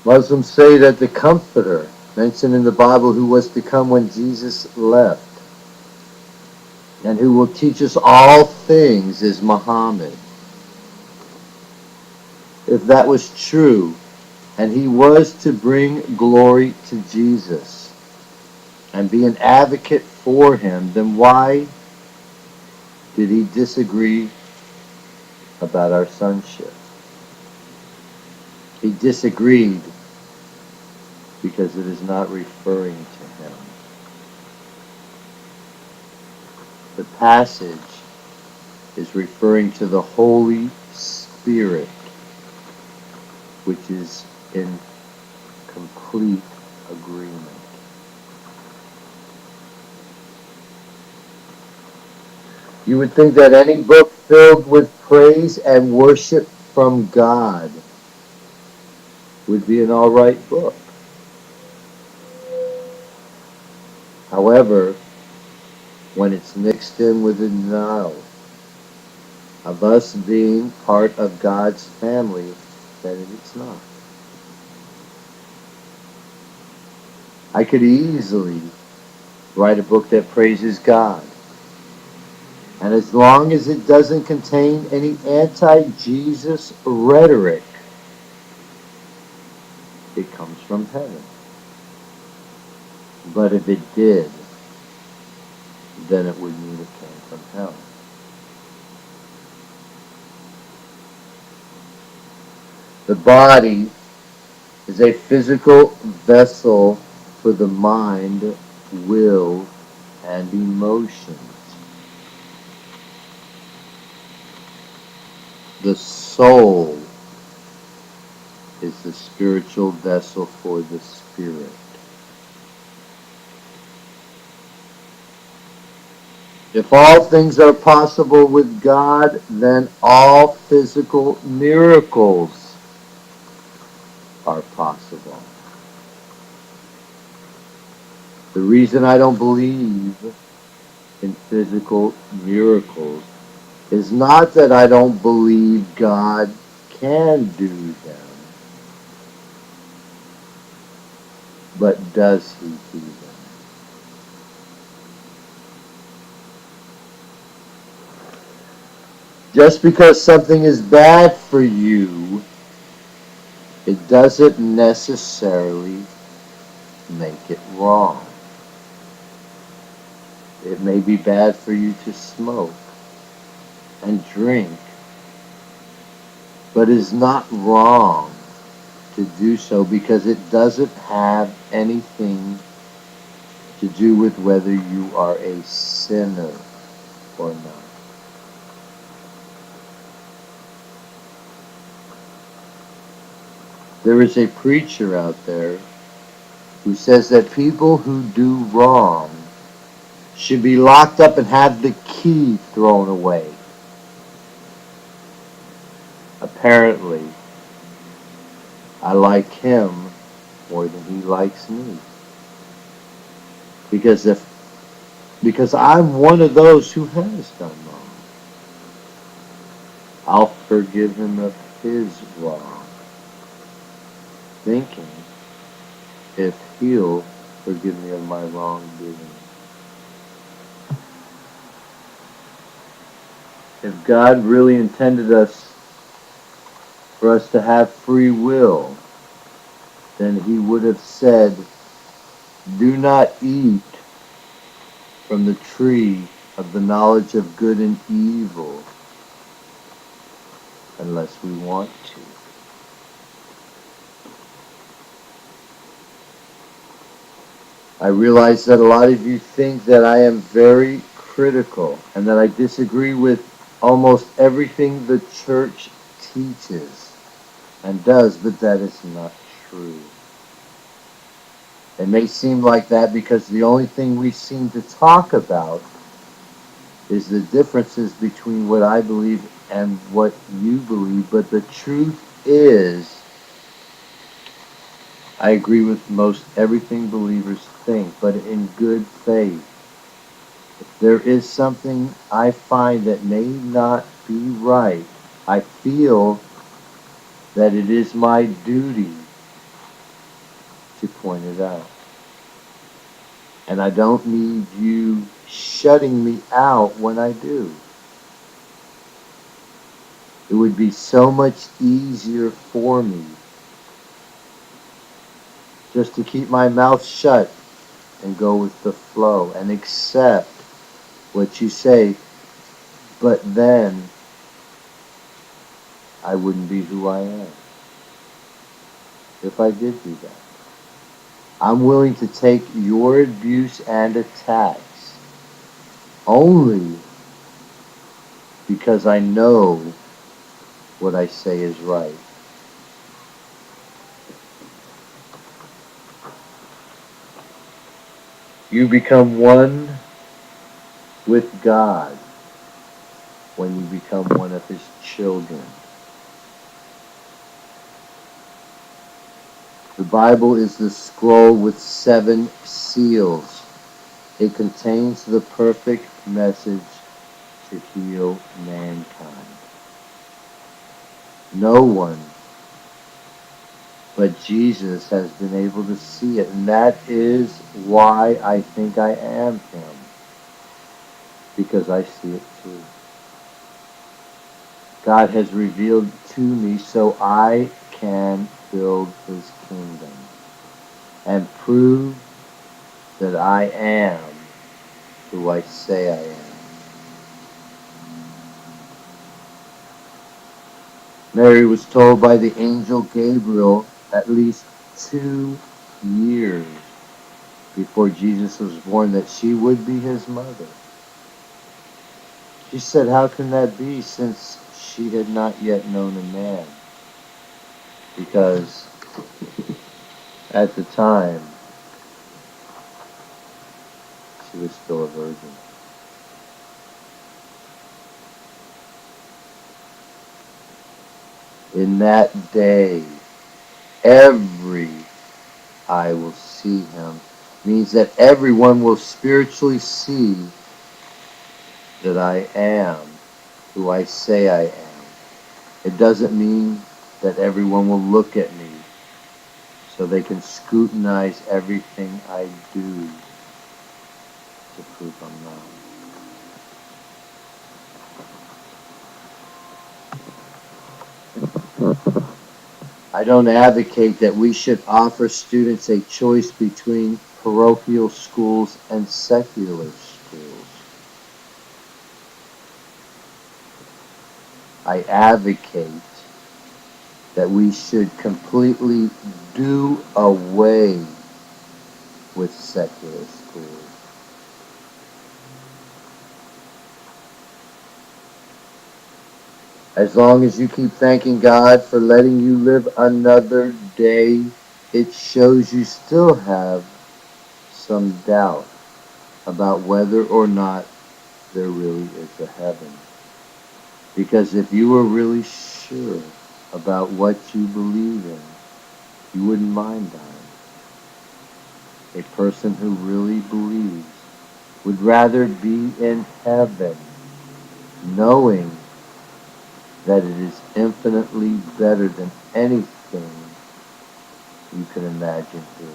Muslims say that the Comforter, mentioned in the Bible, who was to come when Jesus left, and who will teach us all things, is Muhammad. If that was true, and he was to bring glory to Jesus and be an advocate for him, then why did he disagree about our sonship? He disagreed because it is not referring to him. The passage is referring to the Holy Spirit, which is in complete agreement. You would think that any book filled with praise and worship from God would be an all right book. However, when it's mixed in with the denial of us being part of God's family, then it's not. I could easily write a book that praises God. And as long as it doesn't contain any anti-Jesus rhetoric, it comes from heaven. But if it did, then it would mean it came from hell. The body is a physical vessel for the mind, will, and emotions. The soul is the spiritual vessel for the spirit. If all things are possible with God, then all physical miracles are possible. The reason I don't believe in physical miracles is not that I don't believe God can do them, but does he do them? Just because something is bad for you, it doesn't necessarily make it wrong. It may be bad for you to smoke and drink, but it's not wrong to do so because it doesn't have anything to do with whether you are a sinner or not. There is a preacher out there who says that people who do wrong should be locked up and have the key thrown away. Apparently, I like him more than he likes me. Because I'm one of those who has done wrong. I'll forgive him of his wrong, thinking if he'll forgive me of my wrongdoing. If God really intended for us to have free will, then he would have said, do not eat from the tree of the knowledge of good and evil unless we want to. I realize that a lot of you think that I am very critical and that I disagree with almost everything the church teaches and does, but that is not true. It may seem like that because the only thing we seem to talk about is the differences between what I believe and what you believe, but the truth is, I agree with most everything believers think, but in good faith. If there is something I find that may not be right, I feel that it is my duty to point it out. And I don't need you shutting me out when I do. It would be so much easier for me just to keep my mouth shut and go with the flow and accept what you say, but then I wouldn't be who I am if I did do that. I'm willing to take your abuse and attacks only because I know what I say is right. You become one with God when you become one of His children. The Bible is the scroll with 7 seals. It contains the perfect message to heal mankind. No one but Jesus has been able to see it, and that is why I think I am Him, because I see it too. God has revealed to me so I can build His kingdom and prove that I am who I say I am. Mary was told by the angel Gabriel at least 2 years before Jesus was born that she would be His mother. She said, "How can that be, since she had not yet known a man?" Because at the time, she was still a virgin. In that day, every eye will see Him. Means that everyone will spiritually see that I am who I say I am. It doesn't mean that everyone will look at me so they can scrutinize everything I do to prove I'm not. I don't advocate that we should offer students a choice between parochial schools and secular schools. I advocate that we should completely do away with secular schools. As long as you keep thanking God for letting you live another day, it shows you still have some doubt about whether or not there really is a heaven. Because if you were really sure about what you believe in, you wouldn't mind dying. A person who really believes would rather be in heaven, knowing that it is infinitely better than anything you can imagine here.